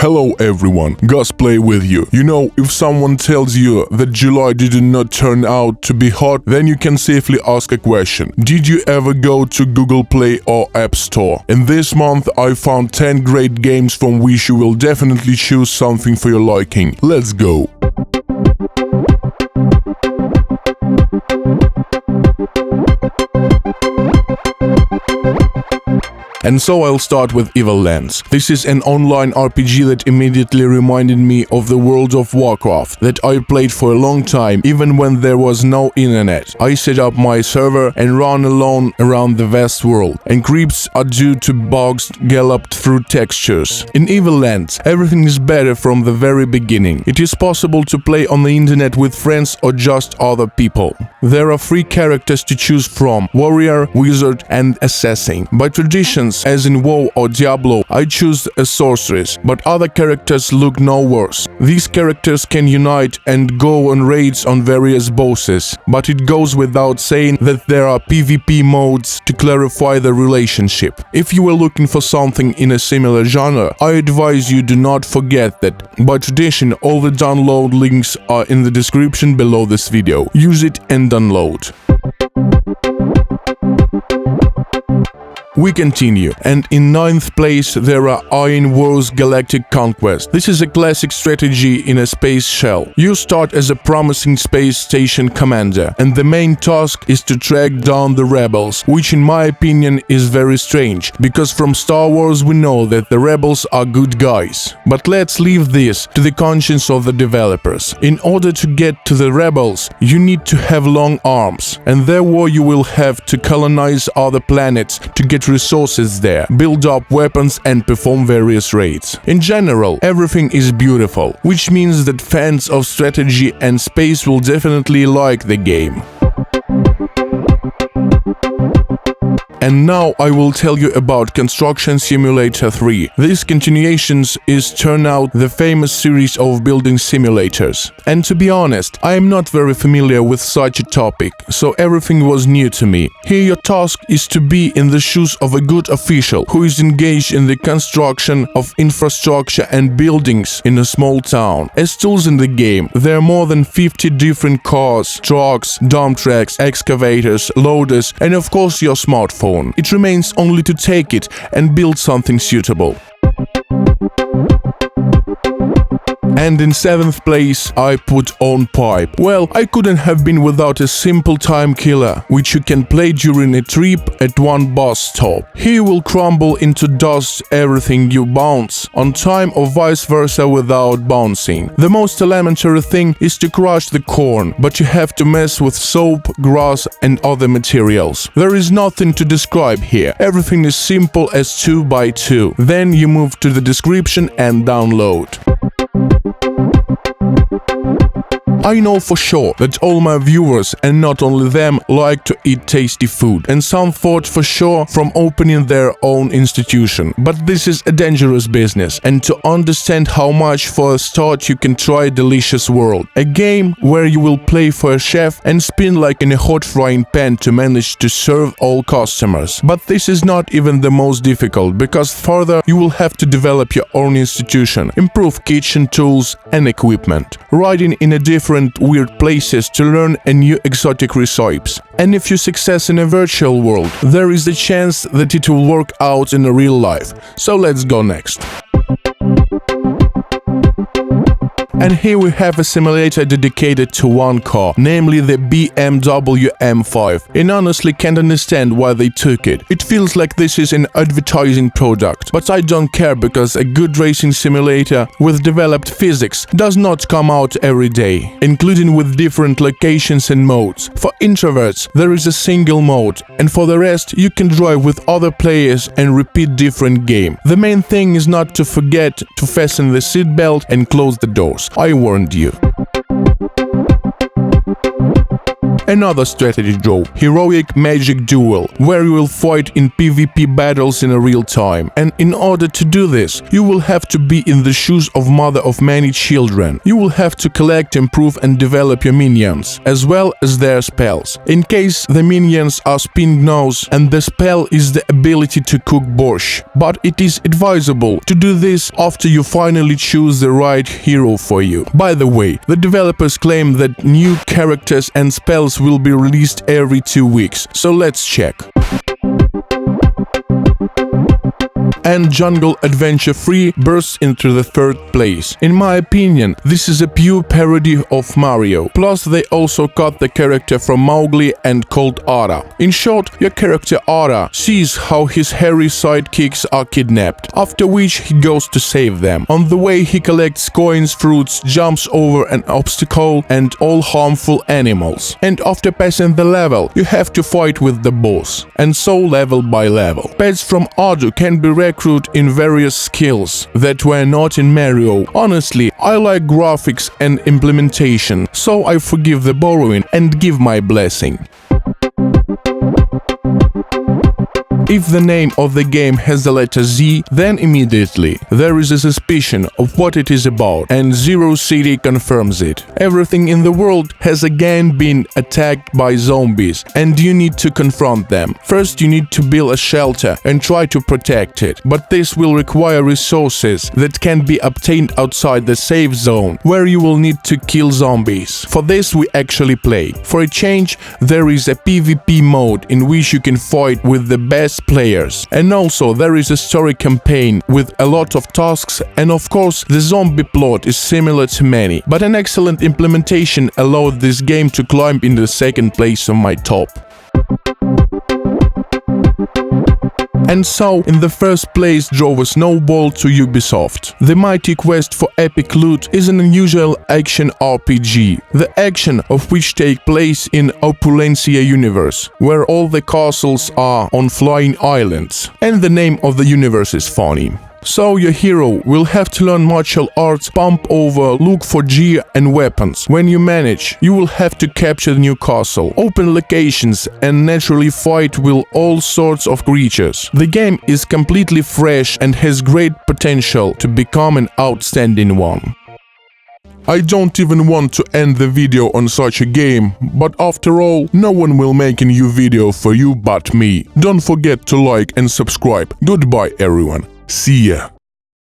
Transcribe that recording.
Hello everyone, GASPlay with you. You know, if someone tells you that July did not turn out to be hot, then you can safely ask a question. Did you ever go to Google Play or App Store? In this month, I found 10 great games from which you will definitely choose something for your liking. Let's go! And so I'll start with Evil Lands. This is an online RPG that immediately reminded me of the World of Warcraft that I played for a long time, even when there was no internet. I set up my server and ran alone around the vast world, and creeps are due to bugs galloped through textures. In Evil Lands, everything is better from the very beginning. It is possible to play on the internet with friends or just other people. There are 3 characters to choose from: warrior, wizard and assassin. By traditions, as in WoW or Diablo, I choose a sorceress, but other characters look no worse. These characters can unite and go on raids on various bosses, but it goes without saying that there are PvP modes to clarify the relationship. If you were looking for something in a similar genre, I advise you do not forget that, by tradition, all the download links are in the description below this video. Use it and download. We continue, and in 9th place there are Aeon vs Galactic Conquest. This is a classic strategy in a space shell. You start as a promising space station commander, and the main task is to track down the rebels, which in my opinion is very strange, because from Star Wars we know that the rebels are good guys. But let's leave this to the conscience of the developers. In order to get to the rebels, you need to have long arms, and therefore you will have to colonize other planets to get resources there, build up weapons and perform various raids. In general, everything is beautiful, which means that fans of strategy and space will definitely like the game. And now I will tell you about Construction Simulator 3. This continuation is turn out the famous series of building simulators. And to be honest, I am not very familiar with such a topic, so everything was new to me. Here your task is to be in the shoes of a good official who is engaged in the construction of infrastructure and buildings in a small town. As tools in the game, there are more than 50 different cars, trucks, dump trucks, excavators, loaders, and of course your smartphone. It remains only to take it and build something suitable. And in 7th place, I put OnPipe. Well, I couldn't have been without a simple time killer, which you can play during a trip at one bus stop. Here you will crumble into dust everything you bounce, on time or vice versa without bouncing. The most elementary thing is to crush the corn, but you have to mess with soap, grass and other materials. There is nothing to describe here. Everything is simple as 2x2. Then you move to the description and download. I know for sure that all my viewers, and not only them, like to eat tasty food, and some thought for sure from opening their own institution. But this is a dangerous business, and to understand how much for a start you can try Delicious World, a game where you will play for a chef and spin like in a hot frying pan to manage to serve all customers. But this is not even the most difficult, because further you will have to develop your own institution, improve kitchen tools and equipment, riding in a different weird places to learn a new exotic recipes. And if you success in a virtual world, there is a chance that it will work out in a real life. So let's go next. And here we have a simulator dedicated to one car, namely the BMW M5. And honestly can't understand why they took it. It feels like this is an advertising product. But I don't care, because a good racing simulator with developed physics does not come out every day, including with different locations and modes. For introverts, there is a single mode, and for the rest, you can drive with other players and repeat different game. The main thing is not to forget to fasten the seatbelt and close the doors. I warned you. Another strategy draw, Heroic Magic Duel, where you will fight in PvP battles in a real time. And in order to do this, you will have to be in the shoes of mother of many children. You will have to collect, improve and develop your minions, as well as their spells. In case the minions are spin nose and the spell is the ability to cook borscht. But it is advisable to do this after you finally choose the right hero for you. By the way, the developers claim that new characters and spells will be released every 2 weeks, so let's check. And Jungle Adventure 3 bursts into the 3rd place. In my opinion, this is a pure parody of Mario. Plus, they also cut the character from Mowgli and called Ara. In short, your character Ara sees how his hairy sidekicks are kidnapped, after which he goes to save them. On the way, he collects coins, fruits, jumps over an obstacle and all harmful animals. And after passing the level, you have to fight with the boss. And so level by level. Pets from Adu can be recruited in various skills that were not in Mario. Honestly, I like graphics and implementation, so I forgive the borrowing and give my blessing. If the name of the game has the letter Z, then immediately there is a suspicion of what it is about, and Zero City confirms it. Everything in the world has again been attacked by zombies, and you need to confront them. First, you need to build a shelter and try to protect it, but this will require resources that can be obtained outside the safe zone, where you will need to kill zombies. For this, we actually play. For a change, there is a PvP mode in which you can fight with the best players. And also there is a story campaign with a lot of tasks, and of course the zombie plot is similar to many, but an excellent implementation allowed this game to climb in the 2nd place on my top. And so, in the 1st place drove a snowball to Ubisoft. The mighty quest for epic loot is an unusual action RPG, the action of which take place in Opulencia universe, where all the castles are on flying islands. And the name of the universe is funny. So your hero will have to learn martial arts, pump over, look for gear and weapons. When you manage, you will have to capture the new castle, open locations and naturally fight with all sorts of creatures. The game is completely fresh and has great potential to become an outstanding one. I don't even want to end the video on such a game, but after all, no one will make a new video for you but me. Don't forget to like and subscribe. Goodbye everyone. See ya.